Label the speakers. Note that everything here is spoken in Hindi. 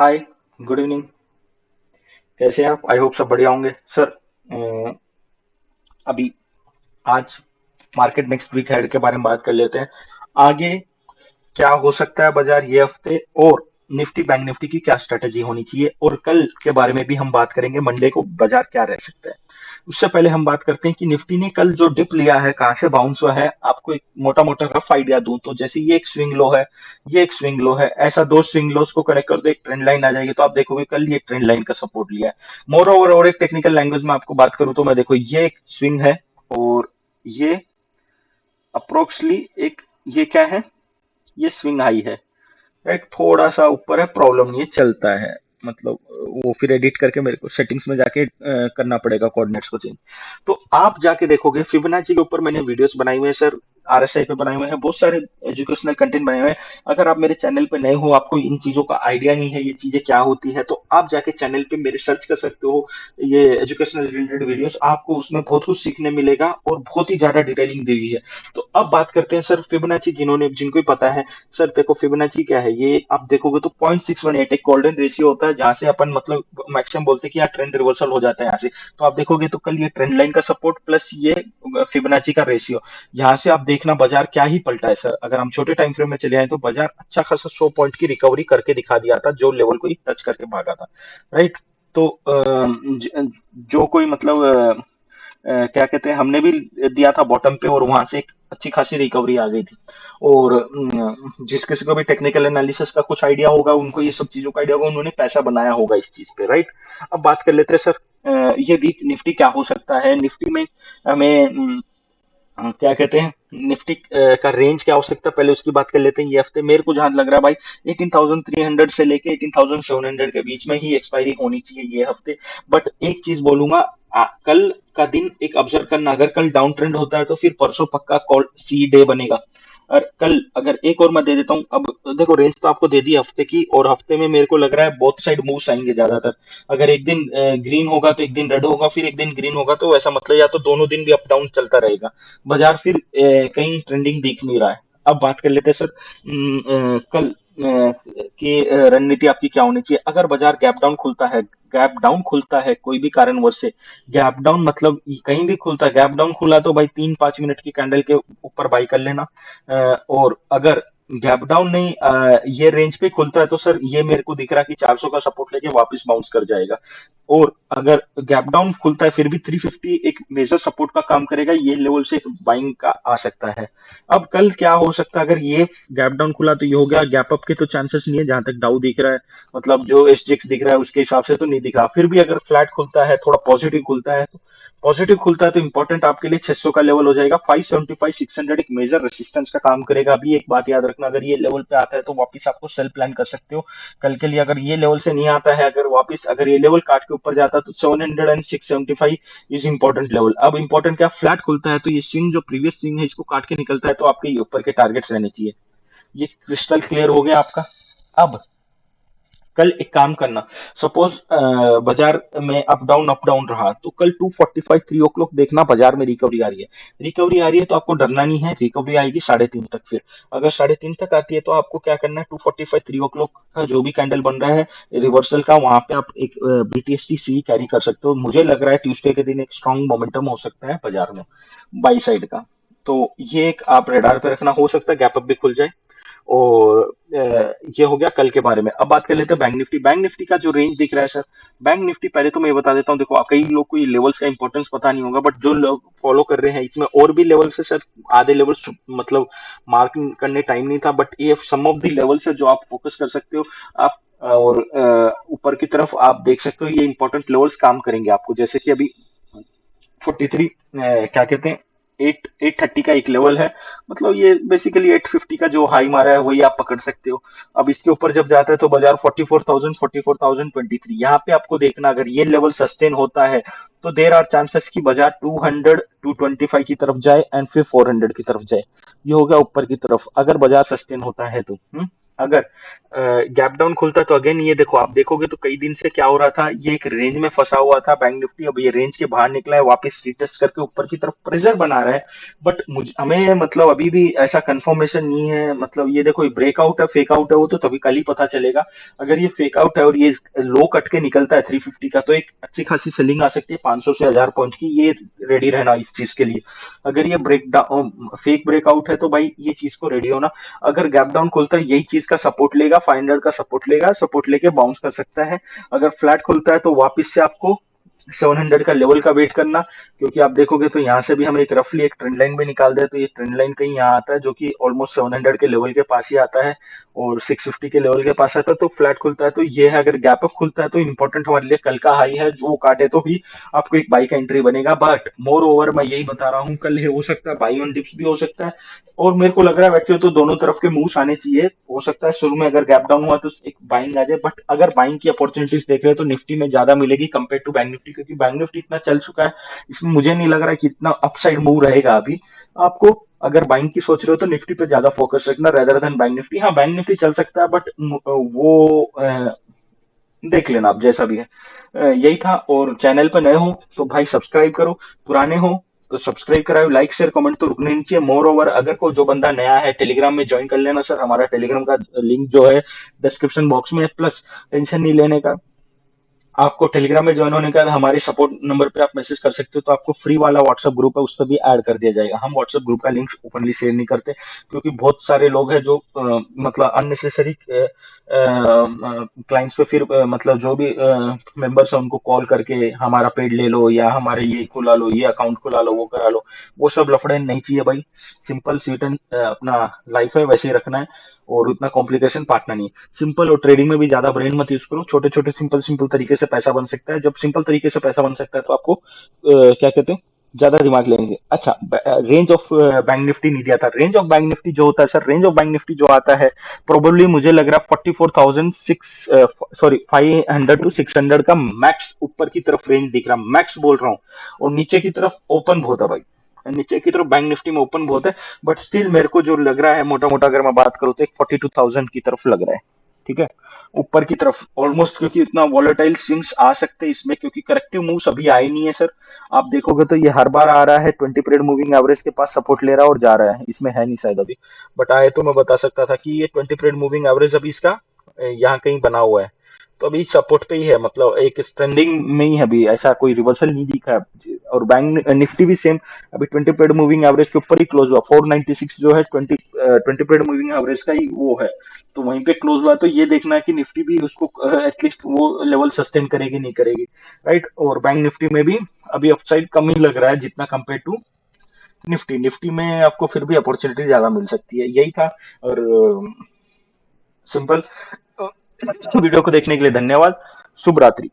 Speaker 1: हाय, गुड इवनिंग। कैसे हैं आप? आई होप सब बढ़िया होंगे सर। अभी आज मार्केट नेक्स्ट वीक हेड के बारे में बात कर लेते हैं। आगे क्या हो सकता है बाजार ये हफ्ते, और निफ्टी बैंक निफ्टी की क्या स्ट्रेटेजी होनी चाहिए, और कल के बारे में भी हम बात करेंगे, मंडे को बाजार क्या रह सकता है। उससे पहले हम बात करते हैं कि निफ्टी ने कल जो डिप लिया है, कहां से बाउंस हुआ है। आपको एक मोटा मोटा रफ आइडिया दूं तो जैसे ये एक स्विंग लो है, ये एक स्विंग लो है, ऐसा दो स्विंग लोस को कनेक्ट कर दो, एक ट्रेंड लाइन आ जाएगी। तो आप देखोगे कल ये ट्रेंड लाइन का सपोर्ट लिया है। मोर ओवर, और एक टेक्निकल लैंग्वेज में आपको बात करूं तो मैं देखो ये एक स्विंग है, और ये अप्रोक्सली एक, ये क्या है, ये स्विंग हाई है। राइट, थोड़ा सा ऊपर है, प्रॉब्लम नहीं है, चलता है। मतलब वो फिर एडिट करके मेरे को सेटिंग्स में जाके करना पड़ेगा कोऑर्डिनेट्स को चेंज। तो आप जाके देखोगे फिबोनाची के ऊपर मैंने वीडियोस बनाए हुए हैं सर, आरएसआई पे बनाए हुए हैं, बहुत सारे एजुकेशनल कंटेंट बनाए हुए हैं। अगर आप मेरे चैनल पे नए हो, आपको इन चीजों का आइडिया नहीं है ये चीजें क्या होती है, तो आप जाके चैनल पे मेरे सर्च कर सकते हो, ये एजुकेशनल रिलेटेड वीडियोस, आपको उसमें बहुत कुछ सीखने मिलेगा और बहुत ही ज्यादा डिटेलिंग दी हुई है। तो अब बात करते हैं सर फिबोनाची, जिन्होंने जिनको ही पता है। सर देखो फिबोनाची क्या है, ये आप देखोगे तो 0.618 एक गोल्डन रेशियो होता है, जहां से अपन मतलब मैक्सिमम बोलते हैं कि यार ट्रेंड रिवर्सल हो जाता है यहाँ से। तो आप देखोगे तो कल ये ट्रेंड लाइन का सपोर्ट प्लस ये फिबोनाची का रेशियो, यहाँ से आप देखना बाजार क्या ही पलटा है सर। अगर हम छोटे टाइम फ्रेम में चले आए तो बाजार अच्छा खासा 100 पॉइंट की रिकवरी करके दिखा दिया था, जो लेवल को ही टच करके भागा था। राइट। तो जो कोई मतलब क्या कहते हैं, हमने भी दिया था बॉटम पे, और वहां से एक अच्छी खासी रिकवरी आ गई थी। और जिस किसी को भी टेक्निकल एनालिसिस का कुछ आइडिया होगा, उनको ये सब चीजों का आइडिया होगा, उन्होंने पैसा बनाया होगा इस चीज पे। राइट। अब बात कर लेते हैं सर, ये वीक निफ्टी क्या हो सकता है। निफ्टी में हमें क्या कहते हैं, निफ्टी का रेंज क्या हो सकता है, पहले उसकी बात कर लेते हैं। ये हफ्ते मेरे को जहां लग रहा है भाई, 18,300 से लेके 18,700 के बीच में ही एक्सपायरी होनी चाहिए ये हफ्ते। बट एक चीज बोलूंगा, कल का दिन एक ऑब्जर्व करना, अगर कल डाउन ट्रेंड होता है तो फिर परसों पक्का कॉल सी डे बनेगा। और कल अगर एक और मैं दे देता हूँ, अब देखो रेंज तो आपको दे दी हफ्ते की, और हफ्ते में मेरे को लग रहा है बोथ साइड मूव्स आएंगे ज्यादातर। अगर एक दिन ग्रीन होगा तो एक दिन रेड होगा, फिर एक दिन ग्रीन होगा, तो ऐसा मतलब या तो दोनों दिन भी अप डाउन चलता रहेगा। बाजार फिर कहीं ट्रेंडिंग दिख नहीं रहा है। अब बात कर लेते हैं सर, कल की रणनीति आपकी क्या होनी चाहिए। अगर बाजार गैप डाउन खुलता है, गैप डाउन खुलता है कोई भी कारणवश से, गैप डाउन मतलब कहीं भी खुलता है, गैप डाउन खुला तो भाई 3-5 मिनट की कैंडल के ऊपर बाई कर लेना। और अगर गैप डाउन नहीं, ये रेंज पे खुलता है, तो सर ये मेरे को दिख रहा है कि 400 का सपोर्ट लेके वापस बाउंस कर जाएगा। और अगर गैप डाउन खुलता है फिर भी 350 एक मेजर सपोर्ट का काम करेगा, ये लेवल से बाइंग का आ सकता है। अब कल क्या हो सकता है, अगर ये गैप डाउन खुला तो ये हो गया, गैप अप के तो चांसेस नहीं है जहां तक डाउ दिख रहा है, मतलब जो एसजेक्स दिख रहा है उसके हिसाब से तो नहीं दिख रहा। फिर भी अगर फ्लैट खुलता है, थोड़ा पॉजिटिव खुलता है, तो पॉजिटिव खुलता है तो इंपॉर्टेंट आपके लिए 600 का लेवल हो जाएगा। 575 600 एक मेजर रेसिस्टेंस का काम करेगा। अभी एक बात याद रखना, अगर ये लेवल पे आता है तो वापस आपको सेल प्लान कर सकते हो कल के लिए। अगर ये लेवल से नहीं आता है, अगर वापस अगर ये लेवल काट के ऊपर जाता है तो 700 एंड 675 इज इंपॉर्टेंट लेवल। अब इंपॉर्टेंट क्या, फ्लैट खुलता है तो ये स्विंग जो प्रीवियस स्विंग है इसको काट के निकलता है, तो आपके ये ऊपर के टारगेट्स रहने चाहिए। ये क्रिस्टल क्लियर हो गया आपका। अब कल एक काम करना, सपोज बाजार में अप डाउन रहा तो कल 245 3 o'clock देखना बाजार में रिकवरी आ रही है। रिकवरी आ रही है तो आपको डरना नहीं है, रिकवरी आएगी 3:30 तक। फिर अगर 3:30 तक आती है तो आपको क्या करना है, 245 3 o'clock का जो भी कैंडल बन रहा है रिवर्सल का, वहां पे आप एक बीटीएसटी सी कैरी कर सकते हो। मुझे लग रहा है ट्यूसडे के दिन एक स्ट्रॉन्ग मोमेंटम हो सकता है बाजार में, बाई साइड का। तो ये एक आप रेडार पे रखना, हो सकता है गैप अप भी खुल जाए। और ये हो गया कल के बारे में। अब बात कर लेते हैं बैंक निफ्टी। बैंक निफ्टी का जो रेंज दिख रहा है सर, बैंक निफ्टी पहले तो मैं बता देता हूँ, देखो कई लोग को ये लेवल्स का इंपॉर्टेंस पता नहीं होगा, बट जो लोग फॉलो कर रहे हैं इसमें और भी लेवल्स है सर। आधे लेवल्स मतलब मार्क करने टाइम नहीं था, बट ये सम ऑफ द लेवल्स है जो आप फोकस कर सकते हो। आप और ऊपर की तरफ आप देख सकते हो, ये इंपॉर्टेंट लेवल्स काम करेंगे आपको, जैसे कि अभी 43 क्या कहते हैं, 830 का एक लेवल है। मतलब ये बेसिकली 850 का जो हाई मारा है वही आप पकड़ सकते हो। अब इसके ऊपर जब जाता है तो बाजार 44,000 44,023, यहाँ पे आपको देखना, अगर ये लेवल सस्टेन होता है तो देर आर चांसेस कि बाजार 200 225 की तरफ जाए एंड फिर 400 की तरफ जाए। ये हो गया ऊपर की तरफ, अगर बाजार सस्टेन होता है तो। अगर गैप डाउन खुलता है तो अगेन ये देखो, आप देखोगे तो कई दिन से क्या हो रहा था, ये एक रेंज में फंसा हुआ था बैंक निफ्टी, अब ये रेंज के बाहर निकला है, वापस रिटेस्ट करके ऊपर की तरफ प्रेशर बना रहा है। बट मुझे हमें मतलब अभी भी ऐसा कंफर्मेशन नहीं है, मतलब ये देखो ब्रेकआउट है फेक आउट है, वो तो तभी कल ही पता चलेगा। अगर ये फेक आउट है और ये लो कट के निकलता है 350 का, तो एक अच्छी खासी सेलिंग आ सकती है 500 से 1000 पॉइंट की, ये रेडी रहना इस चीज के लिए। अगर ये ब्रेक डाउन फेक ब्रेकआउट है तो भाई ये चीज को रेडी होना। अगर गैप डाउन खुलता है यही चीज का सपोर्ट लेगा, 500 का सपोर्ट लेगा, सपोर्ट लेके बाउंस कर सकता है। अगर फ्लैट खुलता है तो वापस से आपको 700 का लेवल का वेट करना, क्योंकि आप देखोगे तो यहाँ से भी हम एक रफली एक ट्रेंड लाइन भी निकाल दे, तो ये ट्रेंड लाइन कहीं यहाँ आता है जो कि ऑलमोस्ट 700 के लेवल के पास ही आता है और 650 के लेवल के पास आता है, तो फ्लैट खुलता है तो ये है। अगर गैप अप खुलता है तो इंपॉर्टेंट हमारे लिए कल का हाई है, जो काटे तो ही आपको एक बाई का एंट्री बनेगा। बट मोर ओवर मैं यही बता रहा हूँ, कल ये हो सकता है बाई ऑन डिप्स भी हो सकता है, और मेरे को लग रहा है वैसे तो दोनों तरफ के मूव्स आने चाहिए। हो सकता है शुरू में अगर गैप डाउन हुआ तो एक बाइंग आ जाए, बट अगर बाइंग की अपॉर्चुनिटीज देख रहे हैं तो निफ्टी में ज्यादा मिलेगी कंपेयर टू बैंक निफ्टी, क्योंकि बैंक निफ्टी इतना चल चुका है, इसमें मुझे नहीं लग रहा है कि इतना अपसाइड मूव रहेगा अभी। आपको अगर बाइंग की सोच रहे हो तो निफ्टी पे ज्यादा फोकस रखना रेदर देन बैंक निफ्टी। हाँ बैंक निफ्टी चल सकता है बट वो देख लेना आप जैसा भी है। यही था, और चैनल पे नए हो तो भाई सब्सक्राइब करो, पुराने हो तो सब्सक्राइब कराओ, लाइक शेयर कमेंट तो रुकने नहीं चाहिए। मोर ओवर अगर कोई जो बंदा नया है टेलीग्राम में ज्वाइन कर लेना सर, हमारा टेलीग्राम का लिंक जो है डिस्क्रिप्शन बॉक्स में है। प्लस टेंशन नहीं लेने का, आपको टेलीग्राम में ज्वाइन होने के बाद हमारे सपोर्ट नंबर पे आप मैसेज कर सकते हो, तो आपको फ्री वाला व्हाट्सएप ग्रुप है उस पर भी ऐड कर दिया जाएगा। हम व्हाट्सएप ग्रुप का लिंक ओपनली शेयर नहीं करते, क्योंकि बहुत सारे लोग हैं जो मतलब अननेसेसरी क्लाइंट्स पे फिर मतलब जो भी मेंबर्स हैं उनको कॉल करके हमारा पेड ले लो या हमारे ये खुला लो, ये अकाउंट खुला लो, वो करा लो, वो सब लफड़े नहीं चाहिए भाई। सिंपल सीट एंड अपना लाइफ है वैसे ही रखना है, और उतना कॉम्प्लिकेशन पार्टना नहीं है। सिंपल, और ट्रेडिंग में भी ज्यादा ब्रेन मत यूज करो, छोटे छोटे सिंपल सिंपल तरीके से पैसा बन सकता है। जब सिंपल तरीके से पैसा बन सकता है तो आपको क्या कहते हैं, ज्यादा दिमाग लेंगे। अच्छा, रेंज ऑफ बैंक निफ्टी नहीं दिया था। रेंज ऑफ बैंक निफ्टी जो होता है sir, range of bank Nifty जो आता है प्रोबेबली मुझे लग रहा है 44,006 सॉरी 500 to 600 का मैक्स ऊपर की तरफ रेंज दिख रहा, मैक्स बोल रहा हूँ। और नीचे की तरफ ओपन बहुत है भाई, नीचे की तरफ बैंक निफ्टी में ओपन बहुत है। बट स्टिल मेरे को जो लग रहा है मोटा मोटा अगर मैं बात करूँ तो एक 42,000 की तरफ लग रहा है। ठीक है, ऊपर की तरफ ऑलमोस्ट, क्योंकि इतना वॉलेटाइल स्विंग्स आ सकते हैं इसमें, क्योंकि करेक्टिव मूव्स अभी आए नहीं है सर। आप देखोगे तो ये हर बार आ रहा है 20 पीरियड मूविंग एवरेज के पास सपोर्ट ले रहा है और जा रहा है, इसमें है नहीं शायद अभी। बट आए तो मैं बता सकता था कि ये 20 पीरियड मूविंग एवरेज अभी इसका यहाँ कहीं बना हुआ है, तो अभी सपोर्ट पे ही है, मतलब एक स्ट्रेंडिंग में ही है, अभी ऐसा कोई रिवर्सल नहीं दिखा है। और बैंक निफ्टी भी सेम, अभी 20 पीरियड मूविंग एवरेज के ऊपर ही क्लोज हुआ, 496 जो है 20 पीरियड मूविंग एवरेज का ही वो है, तो वहीं पे क्लोज हुआ। तो ये देखना है कि निफ्टी भी उसको एटलीस्ट वो लेवल सस्टेन करेगी नहीं करेगी, राइट। और बैंक निफ्टी में भी अभी अपसाइड कम ही लग रहा है जितना कंपेयर टू निफ्टी। निफ्टी में आपको फिर भी अपॉर्चुनिटी ज्यादा मिल सकती है, यही था। और सिंपल, वीडियो को देखने के लिए धन्यवाद, शुभ रात्रि।